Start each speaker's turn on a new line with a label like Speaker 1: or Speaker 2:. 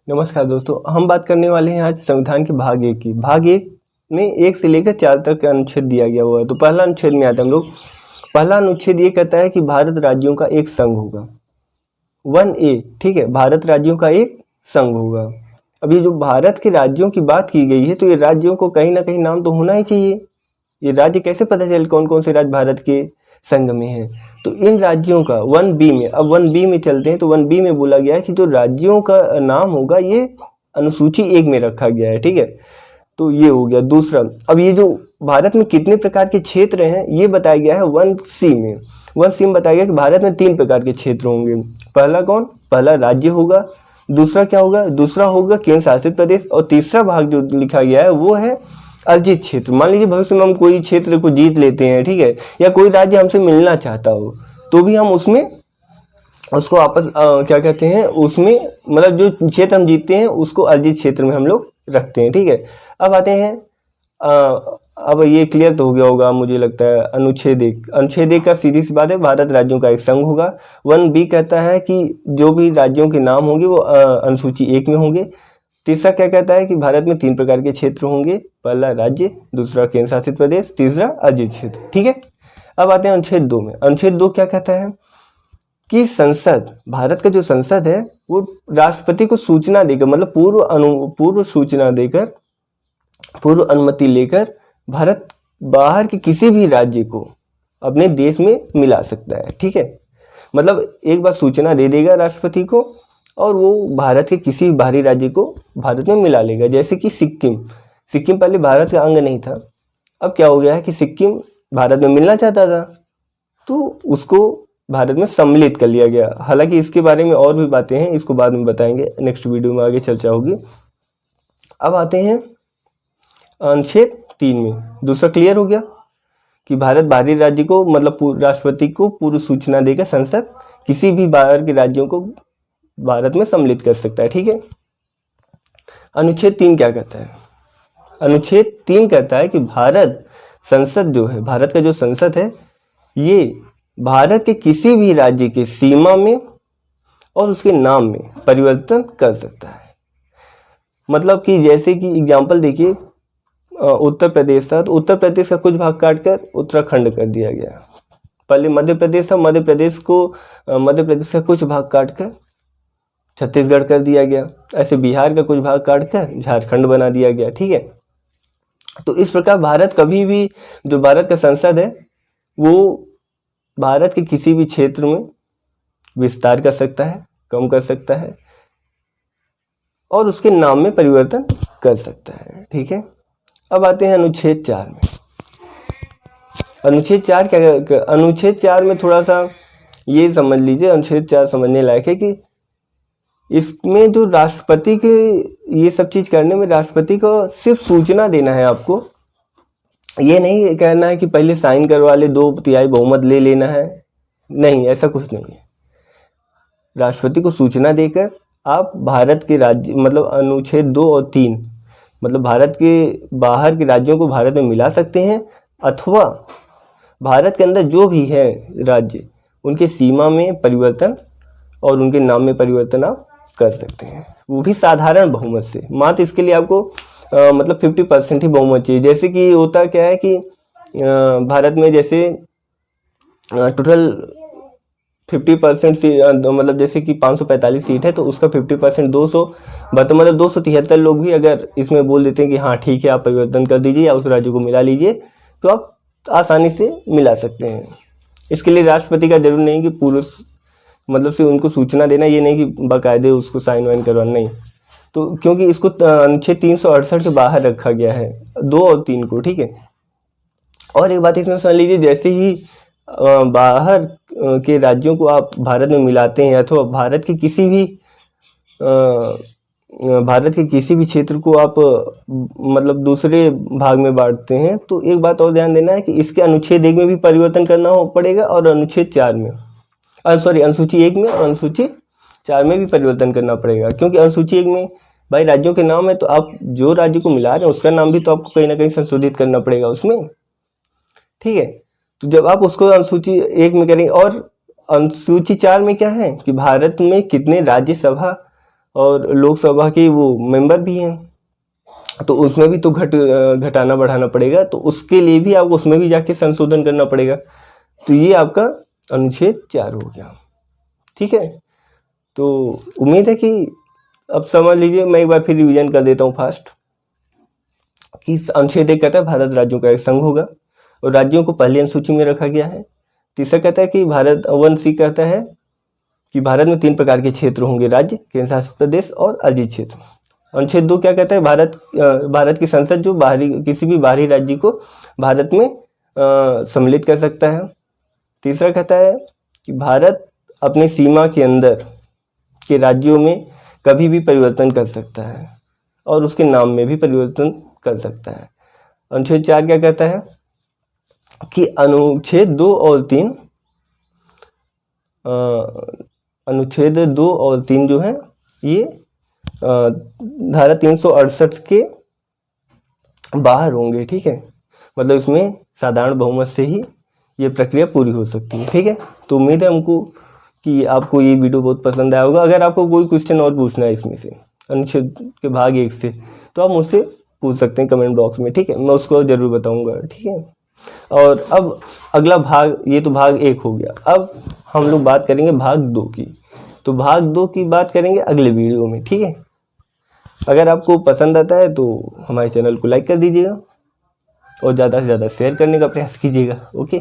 Speaker 1: नमस्कार दोस्तों, हम बात करने वाले हैं आज संविधान के भाग एक की। भाग एक में 1 से लेकर 4 तक का अनुच्छेद दिया गया हुआ है। तो पहला अनुच्छेद में आते हैं हम लोग। पहला अनुच्छेद ये कहता है कि भारत राज्यों का एक संघ होगा। 1A, ठीक है, भारत राज्यों का एक संघ होगा। अब ये जो भारत के राज्यों की बात की गई है, तो ये राज्यों को कहीं ना कहीं नाम तो होना ही चाहिए। ये राज्य कैसे पता चले कौन कौन से राज्य भारत के संघ में है। तो इन राज्यों का 1B में, अब 1B में चलते हैं। तो 1B में बोला गया है कि जो राज्यों का नाम होगा ये अनुसूची 1 में रखा गया है, ठीक है। तो ये हो गया दूसरा। अब ये जो भारत में कितने प्रकार के क्षेत्र हैं ये बताया गया है 1C में। 1C में बताया गया कि भारत में 3 प्रकार के क्षेत्र होंगे। पहला कौन? पहला राज्य होगा। दूसरा क्या होगा? दूसरा होगा केंद्र शासित प्रदेश। और तीसरा भाग जो लिखा गया है वो है अर्जित क्षेत्र। मान लीजिए भविष्य में हम कोई क्षेत्र को जीत लेते हैं, ठीक है, या कोई राज्य हमसे मिलना चाहता हो, तो भी हम उसमें उसको आपस क्या कहते हैं, उसमें मतलब जो क्षेत्र हम जीतते हैं उसको अर्जित क्षेत्र में हम लोग रखते हैं, ठीक है। अब आते हैं अब ये क्लियर तो हो गया होगा मुझे लगता है। अनुच्छेद एक का सीधी सी बात है, भारत राज्यों का एक संघ होगा। 1B कहता है कि जो भी राज्यों के नाम होंगे वो अनुसूची 1 में होंगे। तीसरा क्या कहता है कि भारत में 3 प्रकार के क्षेत्र होंगे, पहला राज्य, दूसरा केंद्र शासित प्रदेश, तीसरा अर्जित क्षेत्र, ठीक है। अब आते हैं अनुच्छेद 2 में। अनुच्छेद 2 क्या कहता है कि संसद, भारत का जो संसद है वो राष्ट्रपति को सूचना देकर, मतलब पूर्व सूचना देकर, पूर्व अनुमति लेकर भारत बाहर के किसी भी राज्य को अपने देश में मिला सकता है, ठीक है। मतलब एक बार सूचना दे देगा राष्ट्रपति को और वो भारत के किसी बाहरी राज्य को भारत में मिला लेगा। जैसे कि सिक्किम पहले भारत का अंग नहीं था, अब क्या हो गया है कि सिक्किम भारत में मिलना चाहता था तो उसको भारत में सम्मिलित कर लिया गया। हालांकि इसके बारे में और भी बातें हैं, इसको बाद में बताएंगे, नेक्स्ट वीडियो में आगे चर्चा होगी। अब आते हैं अनुच्छेद 3 में। दूसरा क्लियर हो गया कि भारत बाहरी राज्य को, मतलब राष्ट्रपति को पूर्व सूचना देकर संसद किसी भी बाहर के राज्यों को भारत में सम्मिलित कर सकता है, ठीक है। अनुच्छेद 3 क्या कहता है? अनुच्छेद 3 कहता है कि भारत संसद जो है, भारत का जो संसद है, ये भारत के किसी भी राज्य के सीमा में और उसके नाम में परिवर्तन कर सकता है। मतलब कि जैसे कि एग्जाम्पल देखिए, उत्तर प्रदेश था तो उत्तर प्रदेश का कुछ भाग काटकर उत्तराखंड कर दिया गया। पहले मध्य प्रदेश था, मध्य प्रदेश का कुछ भाग काटकर छत्तीसगढ़ कर दिया गया। ऐसे बिहार का कुछ भाग काटकर झारखंड बना दिया गया, ठीक है। तो इस प्रकार भारत कभी भी, जो भारत का संसद है वो भारत के किसी भी क्षेत्र में विस्तार कर सकता है, कम कर सकता है और उसके नाम में परिवर्तन कर सकता है, ठीक है। अब आते हैं अनुच्छेद 4 में। अनुच्छेद 4 क्या? अनुच्छेद 4 में थोड़ा सा ये समझ लीजिए, अनुच्छेद 4 समझने लायक है कि इसमें जो राष्ट्रपति के ये सब चीज़ करने में राष्ट्रपति को सिर्फ सूचना देना है। आपको ये नहीं कहना है कि पहले साइन करवा ले, 2/3 बहुमत ले लेना है, नहीं, ऐसा कुछ नहीं है। राष्ट्रपति को सूचना देकर आप भारत के राज्य, मतलब अनुच्छेद 2 और 3, मतलब भारत के बाहर के राज्यों को भारत में मिला सकते हैं, अथवा भारत के अंदर जो भी है राज्य उनके सीमा में परिवर्तन और उनके नाम में परिवर्तन आप कर सकते हैं, वो भी साधारण बहुमत से। मात्र इसके लिए आपको मतलब 50% ही बहुमत चाहिए। जैसे कि होता क्या है कि भारत में जैसे टोटल 50% सीट, मतलब जैसे कि 545 सीट है तो उसका 50% 200, मतलब 273 लोग भी अगर इसमें बोल देते हैं कि हाँ ठीक है आप परिवर्तन कर दीजिए या उस राज्य को मिला लीजिए, तो आप आसानी से मिला सकते हैं। इसके लिए राष्ट्रपति का जरूर नहीं कि पूर्व, मतलब से उनको सूचना देना, ये नहीं कि बाकायदे उसको साइन वाइन करवाना, नहीं। तो क्योंकि इसको अनुच्छेद 368 के बाहर रखा गया है, 2 और 3 को, ठीक है। और एक बात इसमें समझ लीजिए, जैसे ही बाहर के राज्यों को आप भारत में मिलाते हैं अथवा भारत के किसी भी क्षेत्र को आप मतलब दूसरे भाग में बांटते हैं, तो एक बात और ध्यान देना है कि इसके अनुच्छेद 1 में भी परिवर्तन करना पड़ेगा और अनुच्छेद 4 में, अनुसूची 1 में और अनुसूची 4 में भी परिवर्तन करना पड़ेगा। क्योंकि अनुसूची 1 में भाई राज्यों के नाम है, तो आप जो राज्य को मिला रहे हैं उसका नाम भी तो आपको कहीं ना कहीं संशोधित करना पड़ेगा उसमें, ठीक है। तो जब आप उसको अनुसूची 1 में करेंगे, और अनुसूची 4 में क्या है कि भारत में कितने राज्यसभा और लोकसभा के वो मेंबर भी हैं, तो उसमें भी तो घटाना बढ़ाना पड़ेगा, तो उसके लिए भी आपको उसमें भी जाके संशोधन करना पड़ेगा। तो ये आपका अनुच्छेद 4 हो गया। ठीक है, तो उम्मीद है कि अब समझ लीजिए। मैं एक बार फिर रिवीजन कर देता हूँ फास्ट कि अनुच्छेद 1 कहता है भारत राज्यों का एक संघ होगा और राज्यों को पहली अनुसूची में रखा गया है। तीसरा कहता है कि भारत 1C कहता है कि भारत में 3 प्रकार के क्षेत्र होंगे, राज्य, केंद्र शासित प्रदेश और अर्जित क्षेत्र। अनुच्छेद 2 क्या कहता है, भारत की संसद जो किसी भी बाहरी राज्य को भारत में सम्मिलित कर सकता है। तीसरा कहता है कि भारत अपनी सीमा के अंदर के राज्यों में कभी भी परिवर्तन कर सकता है और उसके नाम में भी परिवर्तन कर सकता है। अनुच्छेद 4 क्या कहता है कि अनुच्छेद 2 और 3 अनुच्छेद 2 और 3 जो है ये धारा 368 के बाहर होंगे। ठीक है, मतलब इसमें साधारण बहुमत से ही ये प्रक्रिया पूरी हो सकती है। ठीक है, तो उम्मीद है हमको कि आपको ये वीडियो बहुत पसंद आया होगा। अगर आपको कोई क्वेश्चन और पूछना है इसमें से अनुच्छेद के भाग 1 से, तो आप मुझसे पूछ सकते हैं कमेंट बॉक्स में। ठीक है, मैं उसको ज़रूर बताऊंगा। ठीक है, और अब अगला भाग, ये तो भाग 1 हो गया। अब हम लोग बात करेंगे भाग 2 की। तो भाग 2 की बात करेंगे अगले वीडियो में। ठीक है, अगर आपको पसंद आता है तो हमारे चैनल को लाइक कर दीजिएगा और ज़्यादा से ज़्यादा शेयर करने का प्रयास कीजिएगा। ओके।